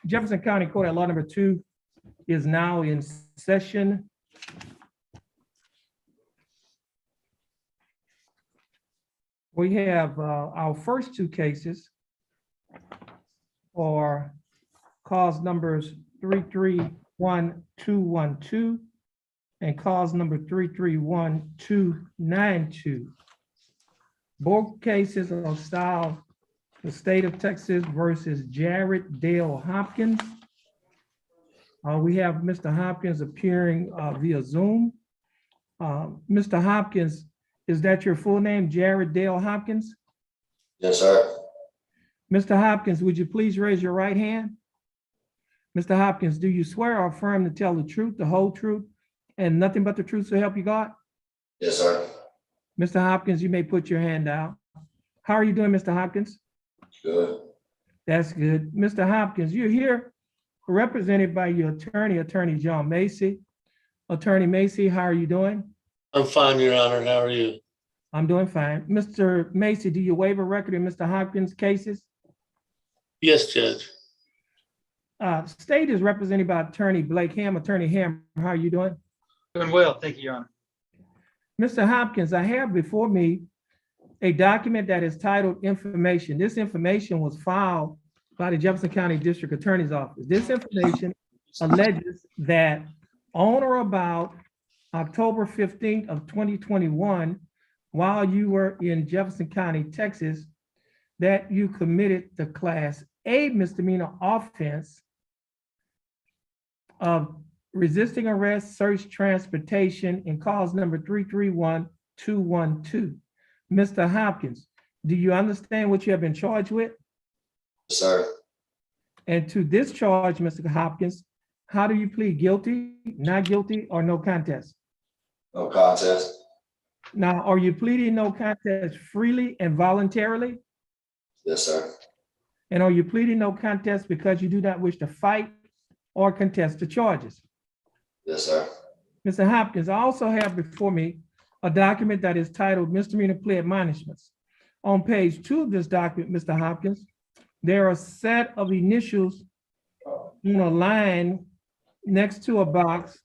Jefferson County Court at Law number 2 is now in session. We have our first two cases are cause numbers 331212 and cause number 331292. Both cases are styled the state of Texas versus Jared Dale Hopkins. We have Mr. Hopkins appearing via Zoom. Mr. Hopkins, is that your full name, Jared Dale Hopkins? Yes, sir. Mr. Hopkins, would you please raise your right hand? Mr. Hopkins, do you swear or affirm to tell the truth, the whole truth, and nothing but the truth so help you God? Yes, sir. Mr. Hopkins, you may put your hand out. How are you doing, Mr. Hopkins? Good. That's good. Mr. Hopkins, you're here represented by your attorney, Attorney John Macy. Attorney Macy, how are you doing? I'm fine, Your Honor. How are you? I'm doing fine. Mr. Macy, do you waive a record in Mr. Hopkins' cases? Yes, Judge. State is represented by Attorney Blake Ham. Attorney Ham, how are you doing? Doing well, thank you, Your Honor. Mr. Hopkins, I have before me a document that is titled information. This information was filed by the Jefferson County District Attorney's Office. This information alleges that on or about October 15th of 2021, while you were in Jefferson County, Texas, that you committed the Class A misdemeanor offense of resisting arrest, search, transportation, and cause number 331212. Mr. Hopkins, do you understand what you have been charged with? Yes, sir. And to this charge, Mr. Hopkins, how do you plead guilty, not guilty, or no contest? No contest. Now, are you pleading no contest freely and voluntarily? Yes, sir. And are you pleading no contest because you do not wish to fight or contest the charges? Yes, sir. Mr. Hopkins, I also have before me a document that is titled Misdemeanor Plea Admonishments. On page 2 of this document, Mr. Hopkins, there are a set of initials on a line next to a box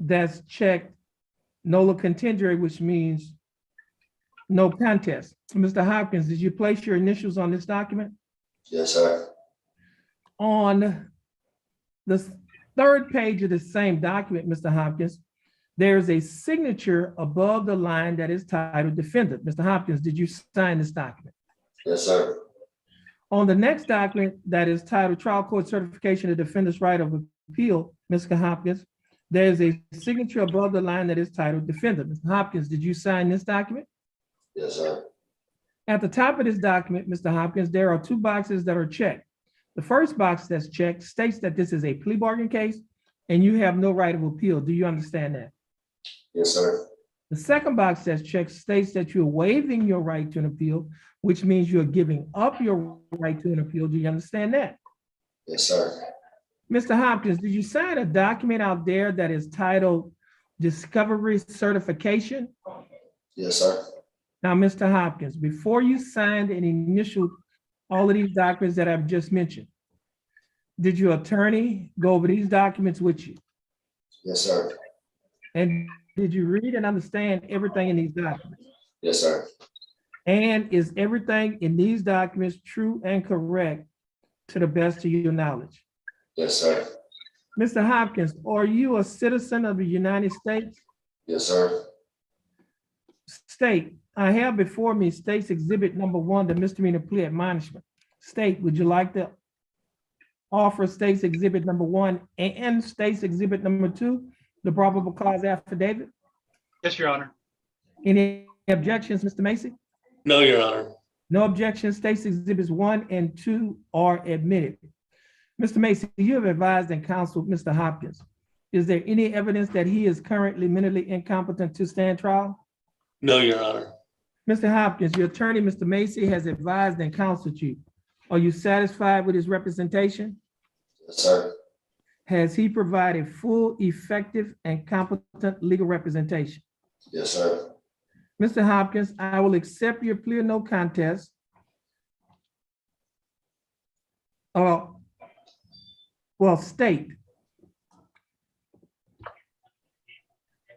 that's checked nolo contendere, which means no contest. Mr. Hopkins, did you place your initials on this document? Yes, sir. On the third page of the same document, Mr. Hopkins, there's a signature above the line that is titled defendant. Mr. Hopkins, did you sign this document? Yes, sir. On the next document that is titled Trial Court Certification of Defendant's Right of Appeal, Mr. Hopkins, there's a signature above the line that is titled defendant. Mr. Hopkins, did you sign this document? Yes, sir. At the top of this document, Mr. Hopkins, there are two boxes that are checked. The first box that's checked states that this is a plea bargain case and you have no right of appeal. Do you understand that? Yes, sir. The second box that's checked states that you're waiving your right to an appeal, which means you're giving up your right to an appeal. Do you understand that? Yes, sir. Mr. Hopkins, did you sign a document out there that is titled Discovery Certification? Yes, sir. Now, Mr. Hopkins, before you signed and initialed all of these documents that I've just mentioned, did your attorney go over these documents with you? Yes, sir. And did you read and understand everything in these documents? Yes, sir. And is everything in these documents true and correct to the best of your knowledge? Yes, sir. Mr. Hopkins, are you a citizen of the United States? Yes, sir. State, I have before me State's Exhibit number 1, the misdemeanor plea admonishment. State, would you like to offer State's Exhibit number 1 and State's Exhibit number 2, the probable cause affidavit? Yes, Your Honor. Any objections, Mr. Macy? No, Your Honor. No objections. State's Exhibits 1 and 2 are admitted. Mr. Macy, you have advised and counseled Mr. Hopkins. Is there any evidence that he is currently mentally incompetent to stand trial? No, Your Honor. Mr. Hopkins, your attorney, Mr. Macy, has advised and counseled you. Are you satisfied with his representation? Yes, sir. Has he provided full, effective, and competent legal representation? Yes, sir. Mr. Hopkins, I will accept your plea of no contest. well, state.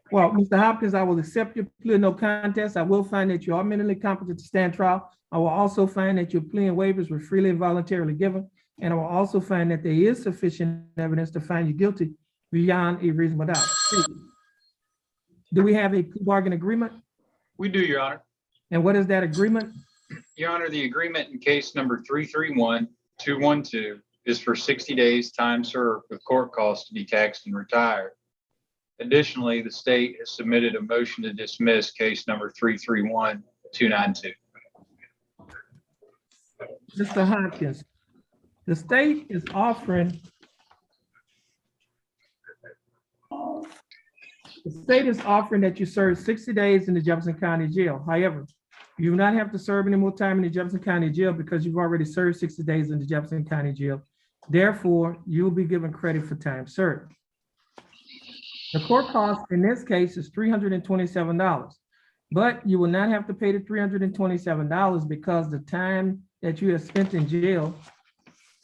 Well, Mr. Hopkins, I will accept your plea of no contest. I will find that you are mentally competent to stand trial. I will also find that your plea and waivers were freely and voluntarily given. And I will also find that there is sufficient evidence to find you guilty beyond a reasonable doubt. Do we have a plea bargain agreement? We do, Your Honor. And what is that agreement? Your Honor, the agreement in case number 331212 is for 60 days time served with court costs to be taxed and retired. Additionally, the state has submitted a motion to dismiss case number 331292. Mr. Hopkins, the state is offering that you serve 60 days in the Jefferson County Jail. However, you do not have to serve any more time in the Jefferson County Jail because you've already served 60 days in the Jefferson County Jail. Therefore, you'll be given credit for time served. The court cost in this case is $327, but you will not have to pay the $327 because the time that you have spent in jail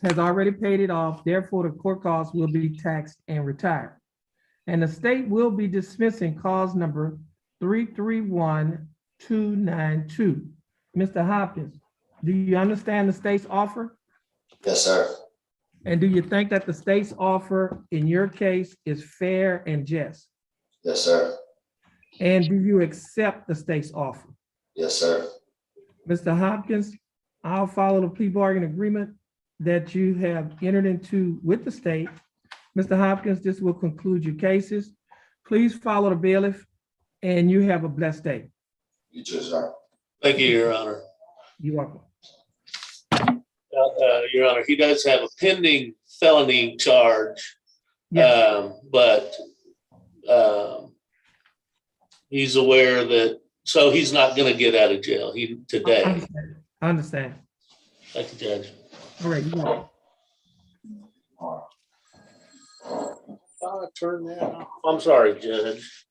has already paid it off. Therefore, the court costs will be taxed and retired. And the state will be dismissing cause number 331292. Mr. Hopkins, do you understand the state's offer? Yes, sir. And do you think that the state's offer in your case is fair and just? Yes, sir. And do you accept the state's offer? Yes, sir. Mr. Hopkins, I'll follow the plea bargain agreement that you have entered into with the state. Mr. Hopkins, this will conclude your cases. Please follow the bailiff and you have a blessed day. You too, sir. Thank you, Your Honor. You're welcome. Your Honor, he does have a pending felony charge, Yes. but he's aware that, so he's not going to get out of jail today. I understand. Thank you, Judge. All right. You're welcome. Turn that off. I'm sorry, Judge.